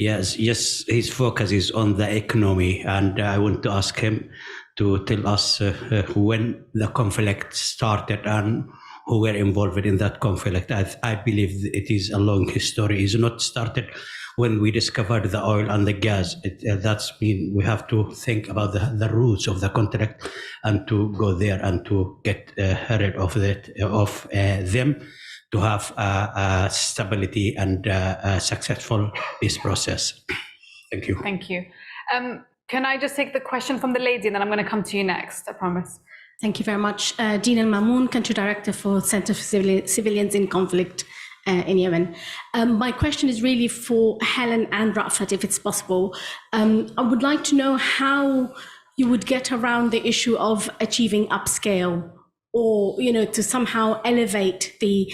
yes, his focus is on the economy, and I want to ask him to tell us when the conflict started and who were involved in that conflict. I believe it is a long history. It's not started when we discovered the oil and the gas. That's mean we have to think about the roots of the conflict and to go there and to get rid of them to have stability and a successful peace process. Thank you. Thank you. Can I just take the question from the lady, and then I'm going to come to you next, I promise. Thank you very much. Dean Al-Mamoun, Country Director for Center for Civilians in Conflict in Yemen. My question is really for Helen and Rafat, if it's possible. I would like to know how you would get around the issue of achieving upscale, or to somehow elevate the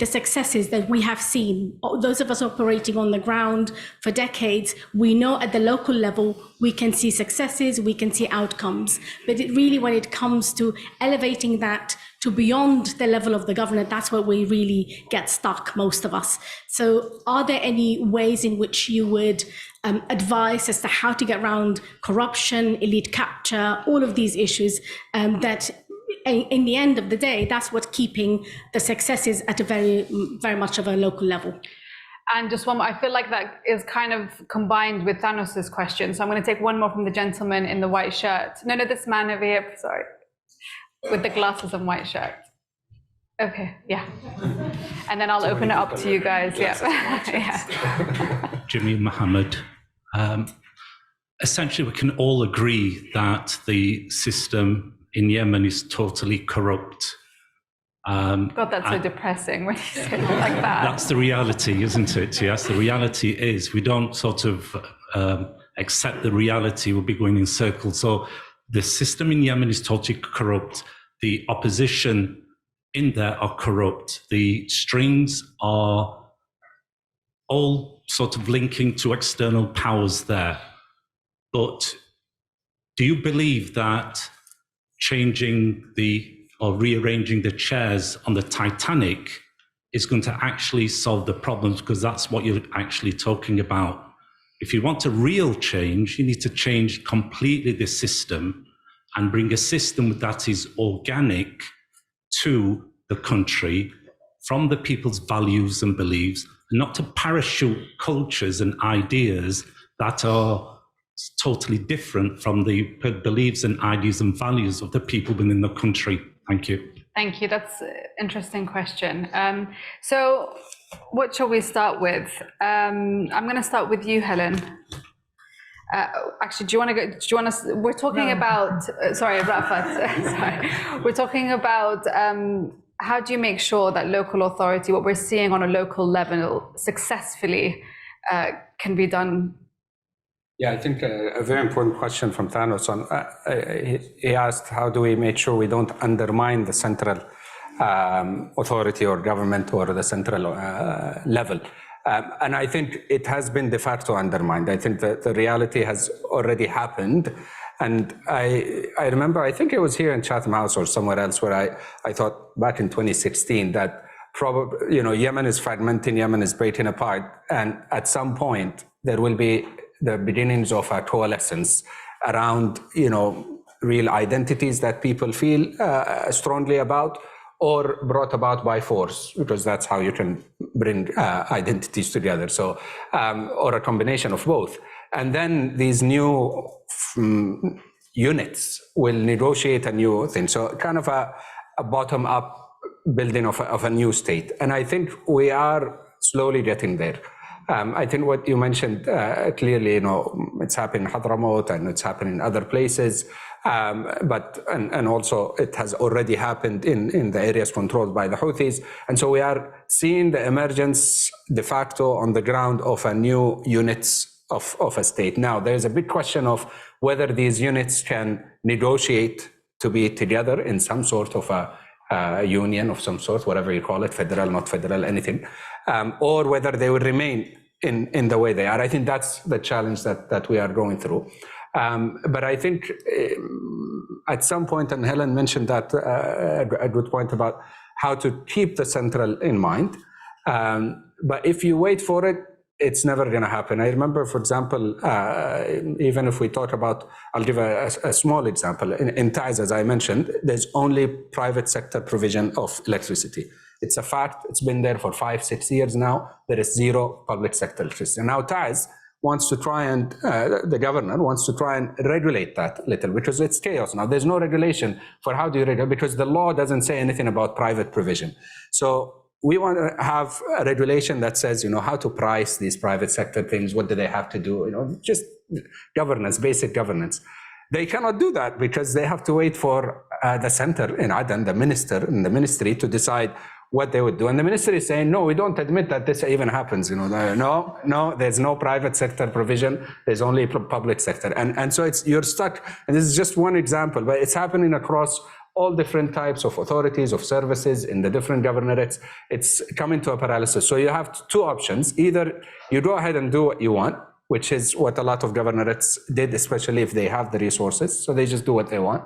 successes that we have seen. Those of us operating on the ground for decades, we know at the local level we can see successes, we can see outcomes, but when it comes to elevating that to beyond the level of the government, that's where we really get stuck, most of us. So are there any ways in which you would advise as to how to get around corruption, elite capture, all of these issues that in the end of the day, that's what's keeping the successes at a very, very much of a local level? And just one more, I feel like that is kind of combined with Thanos's question. So I'm going to take one more from the gentleman in the white shirt. No, this man over here, sorry, with the glasses and white shirt. Okay, yeah. And then I'll open it up to you guys. Yeah. Yeah. Jimmy Mohammed. Essentially, we can all agree that the system in Yemen is totally corrupt. God, that's so depressing when you say it like that. That's the reality, isn't it? Yes, the reality is we don't sort of accept the reality. We'll be going in circles. So the system in Yemen is totally corrupt. The opposition in there are corrupt. The strings are all sort of linking to external powers there. But do you believe that changing or rearranging the chairs on the Titanic is going to actually solve the problems? Because that's what you're actually talking about. If you want a real change, you need to change completely the system and bring a system that is organic to the country from the people's values and beliefs, not to parachute cultures and ideas that are totally different from the beliefs and ideas and values of the people within the country. Thank you. Thank you. That's an interesting question. So what shall we start with? I'm going to start with you, Helen. Actually, do you want to go? Do you want to? We're talking about. Sorry, Rafat. Sorry, we're talking about how do you make sure that local authority, what we're seeing on a local level, successfully can be done. Yeah, I think a very important question from Thanos. He asked, how do we make sure we don't undermine the central authority or government or the central level? And I think it has been de facto undermined. I think that the reality has already happened. And I remember, I think it was here in Chatham House or somewhere else where I thought back in 2016 that probably, Yemen is fragmenting, Yemen is breaking apart. And at some point, there will be the beginnings of a coalescence around, real identities that people feel strongly about, or brought about by force, because that's how you can bring identities together. So, or a combination of both. And then these new units will negotiate a new thing. So kind of a bottom-up building of a new state. And I think we are slowly getting there. I think what you mentioned clearly, it's happening in Hadramaut and it's happening in other places. But also it has already happened in the areas controlled by the Houthis. And so we are seeing the emergence de facto on the ground of a new units of a state. Now, there's a big question of whether these units can negotiate to be together in some sort of a union of some sort, whatever you call it, federal, not federal, anything, or whether they will remain in the way they are. I think that's the challenge that we are going through. But I think at some point, and Helen mentioned that a good point about how to keep the central in mind. But if you wait for it, it's never going to happen. I remember, for example, even if we talk about, I'll give a small example. In Taiz, as I mentioned, there's only private sector provision of electricity. It's a fact. It's been there for 5-6 years now. There is zero public sector electricity. Now Taiz wants to try and, the governor wants to try and regulate that a little, because it's chaos now. There's no regulation for how do you regulate, because the law doesn't say anything about private provision. So we want to have a regulation that says, how to price these private sector things. What do they have to do? Just governance, basic governance. They cannot do that because they have to wait for the center in Aden, the minister in the ministry, to decide what they would do. And the ministry is saying, no, we don't admit that this even happens. No, there's no private sector provision. There's only public sector. And so you're stuck. And this is just one example, but it's happening across all different types of authorities, of services in the different governorates. It's coming to a paralysis. So you have two options. Either you go ahead and do what you want, which is what a lot of governorates did, especially if they have the resources. So they just do what they want.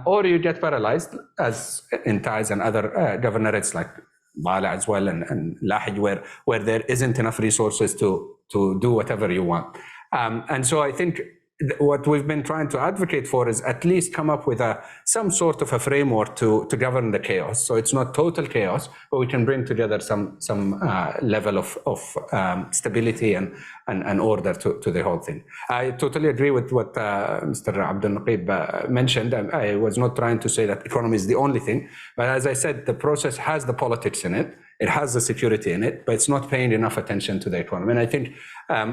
Or you get paralyzed, as in Taiz and other governorates like Bala as well and Lahij, where there isn't enough resources to do whatever you want. And so I think what we've been trying to advocate for is at least come up with some sort of a framework to govern the chaos. So it's not total chaos, but we can bring together some level of stability and order to the whole thing. I totally agree with what Mr. Abdul Naqib mentioned. I was not trying to say that economy is the only thing, but as I said, the process has the politics in it. It has the security in it, but it's not paying enough attention to the economy. And I think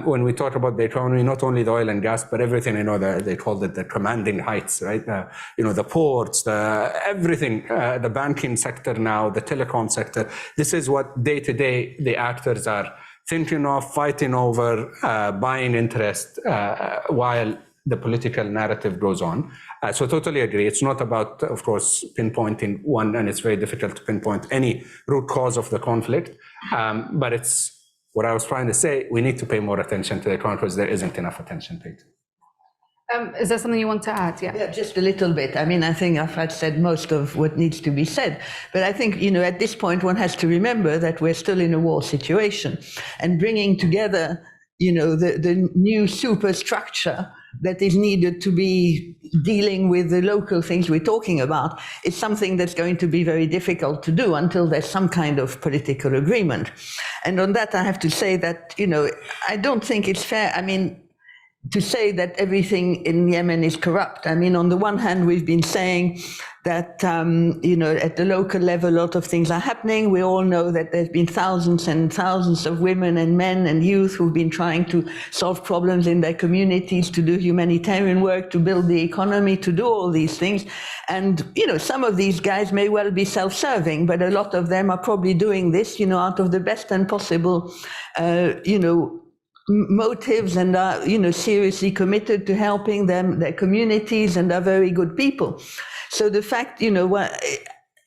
when we talk about the economy, not only the oil and gas, but everything, they called it the commanding heights, right? The ports, everything, the banking sector now, the telecom sector. This is what day to day the actors are thinking of, fighting over, buying interest while the political narrative goes on. So totally agree. It's not about, of course, pinpointing one, and it's very difficult to pinpoint any root cause of the conflict. But it's what I was trying to say, we need to pay more attention to the economy because there isn't enough attention paid. Is there something you want to add? Yeah, just a little bit. I mean, I think I've said most of what needs to be said. But I think, at this point, one has to remember that we're still in a war situation. And bringing together, the new superstructure that is needed to be dealing with the local things we're talking about is something that's going to be very difficult to do until there's some kind of political agreement. And on that, I have to say that, I don't think it's fair. I mean, to say that everything in Yemen is corrupt. I mean, on the one hand, we've been saying that, at the local level, a lot of things are happening. We all know that there's been thousands and thousands of women and men and youth who've been trying to solve problems in their communities, to do humanitarian work, to build the economy, to do all these things. And, some of these guys may well be self-serving, but a lot of them are probably doing this, out of the best and possible, motives, and are, seriously committed to helping them, their communities, and are very good people. So the fact, and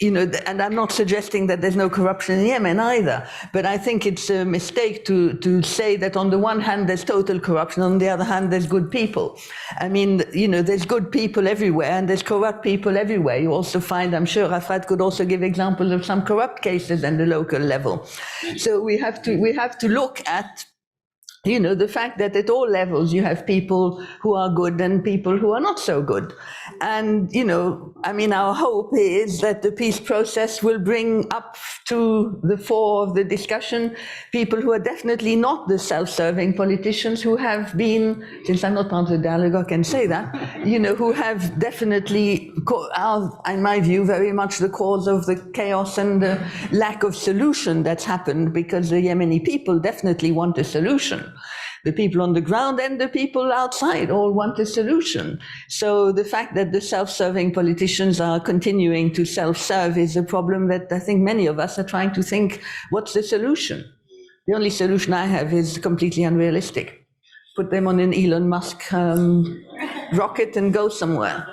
I'm not suggesting that there's no corruption in Yemen either, but I think it's a mistake to say that on the one hand there's total corruption, on the other hand there's good people. I mean, there's good people everywhere and there's corrupt people everywhere. You also find, I'm sure Rafat could also give examples of some corrupt cases at the local level. So we have to look at the fact that at all levels you have people who are good and people who are not so good. And, our hope is that the peace process will bring up to the fore of the discussion people who are definitely not the self-serving politicians who have been, since I'm not part of the dialogue, I can say that, who have definitely, are, in my view, very much the cause of the chaos and the lack of solution that's happened, because the Yemeni people definitely want a solution. The people on the ground and the people outside all want a solution. So the fact that the self-serving politicians are continuing to self-serve is a problem that I think many of us are trying to think, what's the solution? The only solution I have is completely unrealistic. Put them on an Elon Musk rocket and go somewhere.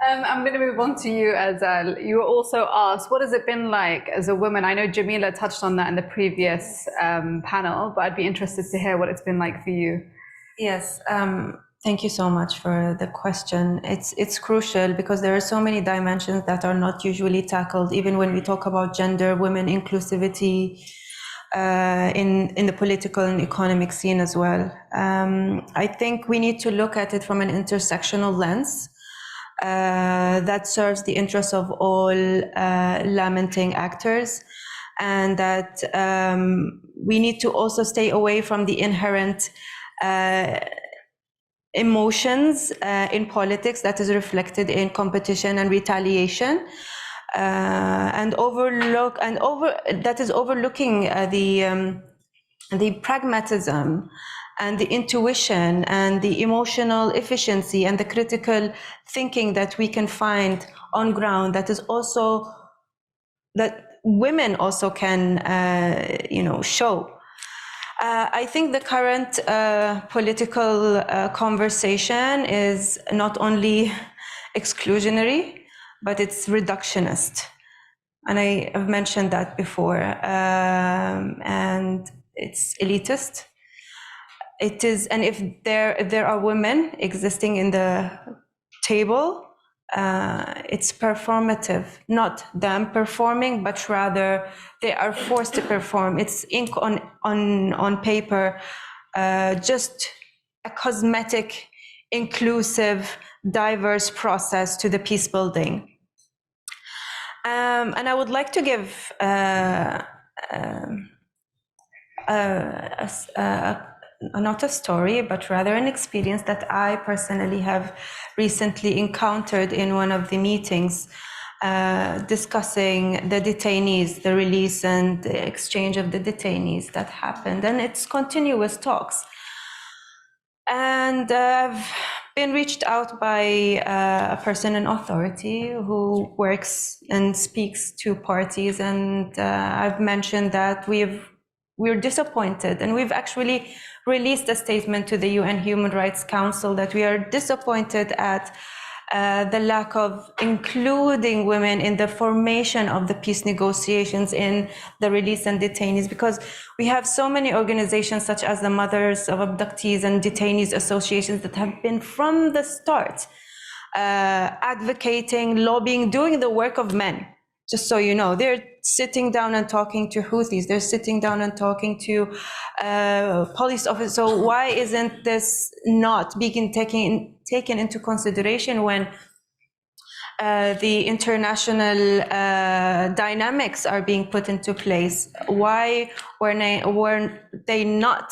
I'm going to move on to you, Azal. You were also asked, what has it been like as a woman? I know Jamila touched on that in the previous panel, but I'd be interested to hear what it's been like for you. Yes, thank you so much for the question. It's crucial because there are so many dimensions that are not usually tackled, even when we talk about gender, women, inclusivity, in the political and economic scene as well. I think we need to look at it from an intersectional lens. That serves the interests of all lamenting actors, and that we need to also stay away from the inherent emotions in politics that is reflected in competition and retaliation, and that is overlooking the pragmatism and the intuition and the emotional efficiency and the critical thinking that we can find on ground, that is also, that women also can, show. I think the current political conversation is not only exclusionary, but it's reductionist. And I have mentioned that before, and it's elitist. It is, and if there are women existing in the table, it's performative, not them performing, but rather they are forced to perform. It's ink on paper, just a cosmetic, inclusive, diverse process to the peace building. And I would like to give not a story, but rather an experience that I personally have recently encountered in one of the meetings discussing the detainees, the release and the exchange of the detainees that happened. And it's continuous talks. And I've been reached out by a person in authority who works and speaks to parties. And I've mentioned that we're disappointed, and we've actually released a statement to the UN Human Rights Council that we are disappointed at the lack of including women in the formation of the peace negotiations in the release and detainees, because we have so many organizations such as the Mothers of Abductees and Detainees Associations that have been from the start advocating, lobbying, doing the work of men. Just so you know, they're sitting down and talking to Houthis, they're sitting down and talking to police officers. So why isn't this not being taken into consideration when the international dynamics are being put into place? Why weren't they not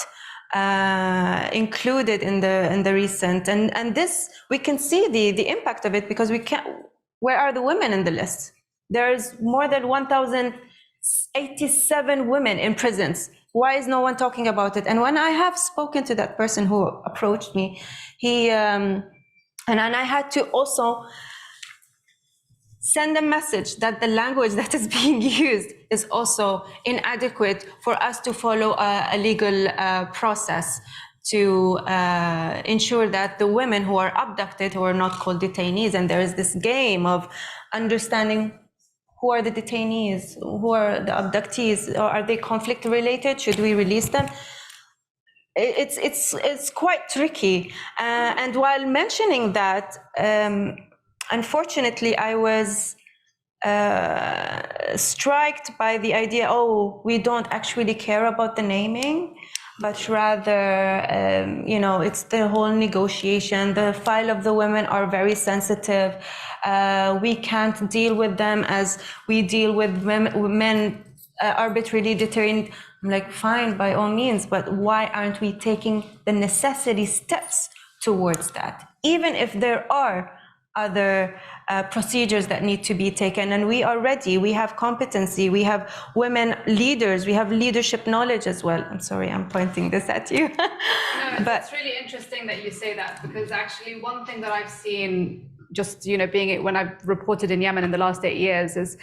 included in the recent, and this we can see the impact of it, because we can't. Where are the women in the list? There's more than 1,087 women in prisons. Why is no one talking about it? And when I have spoken to that person who approached me, he and I had to also send a message that the language that is being used is also inadequate for us to follow a legal process to ensure that the women who are abducted, who are not called detainees, and there is this game of understanding who are the detainees, who are the abductees, or are they conflict related? Should we release them? It's quite tricky. And while mentioning that, unfortunately, I was struck by the idea, oh, we don't actually care about the naming, but rather, it's the whole negotiation. The file of the women are very sensitive. We can't deal with them as we deal with men arbitrarily detained. I'm like, fine, by all means, but why aren't we taking the necessary steps towards that? Even if there are other procedures that need to be taken, and we are ready, we have competency, we have women leaders, we have leadership knowledge as well. I'm sorry, I'm pointing this at you. No, it's really interesting that you say that, because actually one thing that I've seen just, when I've reported in Yemen in the last 8 years is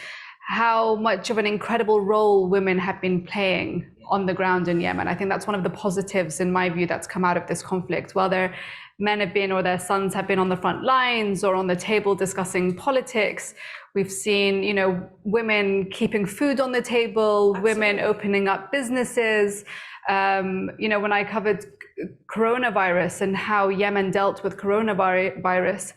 how much of an incredible role women have been playing on the ground in Yemen. I think that's one of the positives, in my view, that's come out of this conflict. While their men have been, or their sons have been on the front lines or on the table discussing politics, we've seen, women keeping food on the table, Absolutely. Women opening up businesses. When I covered coronavirus and how Yemen dealt with coronavirus,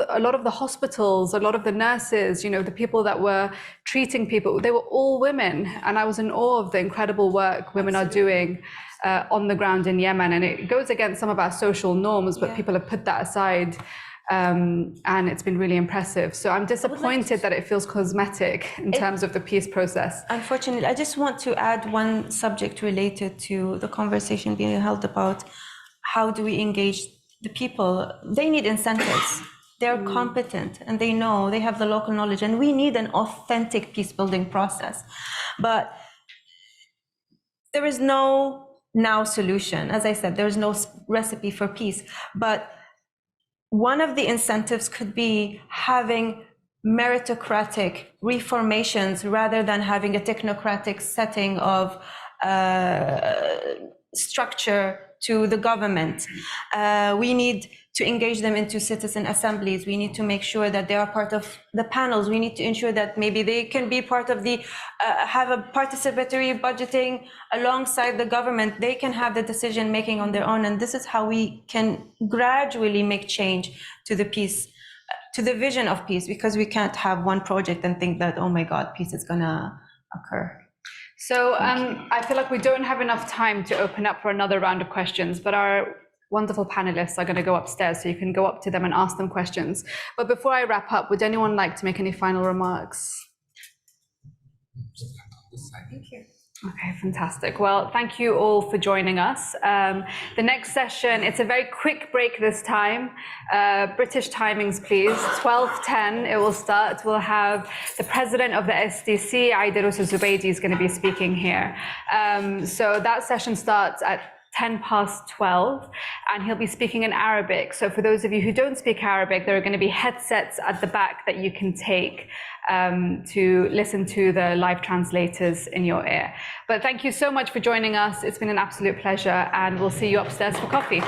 a lot of the hospitals, a lot of the nurses, the people that were treating people, they were all women. And I was in awe of the incredible work women are doing on the ground in Yemen. And it goes against some of our social norms, but people have put that aside. And it's been really impressive. So I'm disappointed that it feels cosmetic in terms of the peace process. Unfortunately, I just want to add one subject related to the conversation being held about how do we engage the people. They need incentives. They're competent and they know, they have the local knowledge, and we need an authentic peace building process. But there is no now solution. As I said, there's no recipe for peace. But one of the incentives could be having meritocratic reformations rather than having a technocratic setting of structure to the government. We need to engage them into citizen assemblies. We need to make sure that they are part of the panels. We need to ensure that maybe they can be part of the, have a participatory budgeting alongside the government. They can have the decision making on their own. And this is how we can gradually make change to the peace, to the vision of peace, because we can't have one project and think that, oh my God, peace is gonna occur. So I feel like we don't have enough time to open up for another round of questions, but our wonderful panelists are going to go upstairs, so you can go up to them and ask them questions. But before I wrap up, would anyone like to make any final remarks? Thank you. Okay, fantastic. Well, thank you all for joining us. The next session, it's a very quick break this time. British timings, please. 12:10, it will start. We'll have the president of the SDC, Aidarus Zubaydi, is going to be speaking here. So that session starts at 12:10, and he'll be speaking in Arabic. So for those of you who don't speak Arabic, there are going to be headsets at the back that you can take to listen to the live translators in your ear. But thank you so much for joining us. It's been an absolute pleasure, and we'll see you upstairs for coffee.